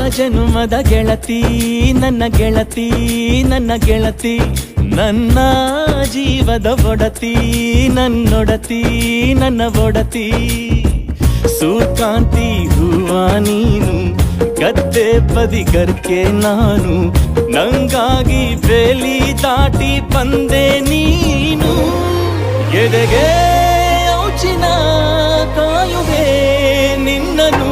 ಜನುಮದ ಗೆಳತಿ ನನ್ನ ಗೆಳತಿ ನನ್ನ ಗೆಳತಿ ನನ್ನ ಜೀವದ ಒಡತಿ ನನ್ನೊಡತಿ ನನ್ನ ಒಡತಿ ಸೂರ್ಕಾಂತಿ ಹೂವ ನೀನು ಗದ್ದೆ ಬದಿಗರ್ಕೆ ನಾನು ನಂಗಾಗಿ ಬೇಲಿ ದಾಟಿ ಬಂದೆ ನೀನು ಎದೆಗೆ ಔಚಿನ ಕಾಯುವೆ ನಿನ್ನನು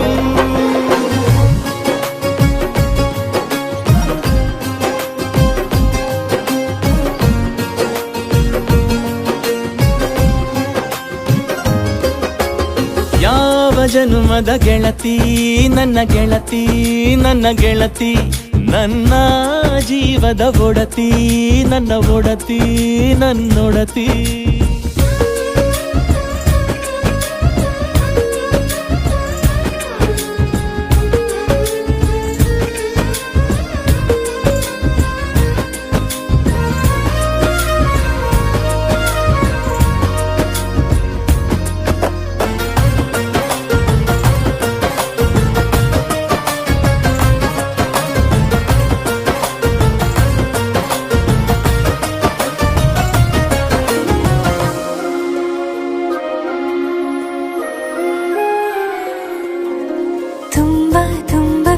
ಯಾವ ಜನುಮದ ಗೆಳತಿ ನನ್ನ ಗೆಳತಿ ನನ್ನ ಗೆಳತಿ ನನ್ನ ಜೀವದ ಒಡತಿ ನನ್ನ ಒಡತಿ ನನ್ನೊಡತಿ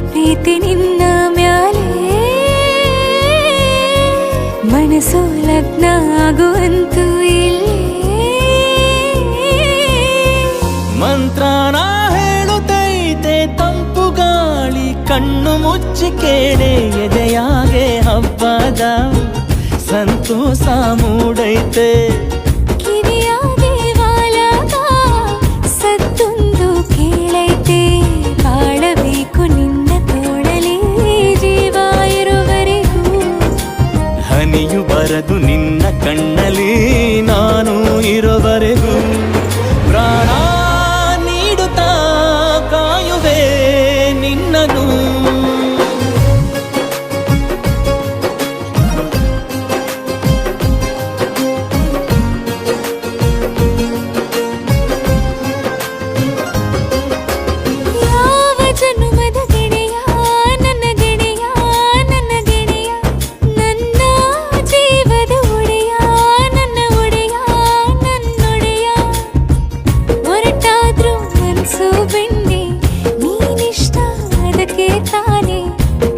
ಪ್ರೀತಿ ನಿನ್ನ ಮ್ಯಾಲೆ ಮನಸ್ಸು ಲಗ್ನ ಆಗುವಂತೂ ಇಲ್ಲೇ ಮಂತ್ರನ ಹೇಳುತ್ತೈತೆ ತಂಪು ಗಾಳಿ ಕಣ್ಣು ಮುಚ್ಚಿ ಕೇಳೆ ಎದೆಯಾಗೆ ಹಬ್ಬದ ಸಂತೋಷ ಮೂಡೈತೆ ಹನಿಯು ಬರದು ನಿನ್ನ ಕಣ್ಣಲ್ಲಿ ನಾನು ಇರೋವರೆಗೂ ಪ್ರಾಣ ನೀಡುತ್ತಾ ಕಾಯುವೆ ನಿನ್ನನು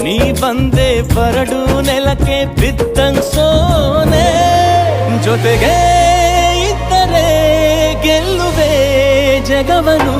ನೀ ಬಂದೆ ಬರಡು ನೆಲಕ್ಕೆ ಬಿದ್ದಂಗ್ ಸೋನೆ ಜೊತೆಗೆ ಇದ್ದರೆ ಗೆಲ್ಲುವೆ ಜಗವನು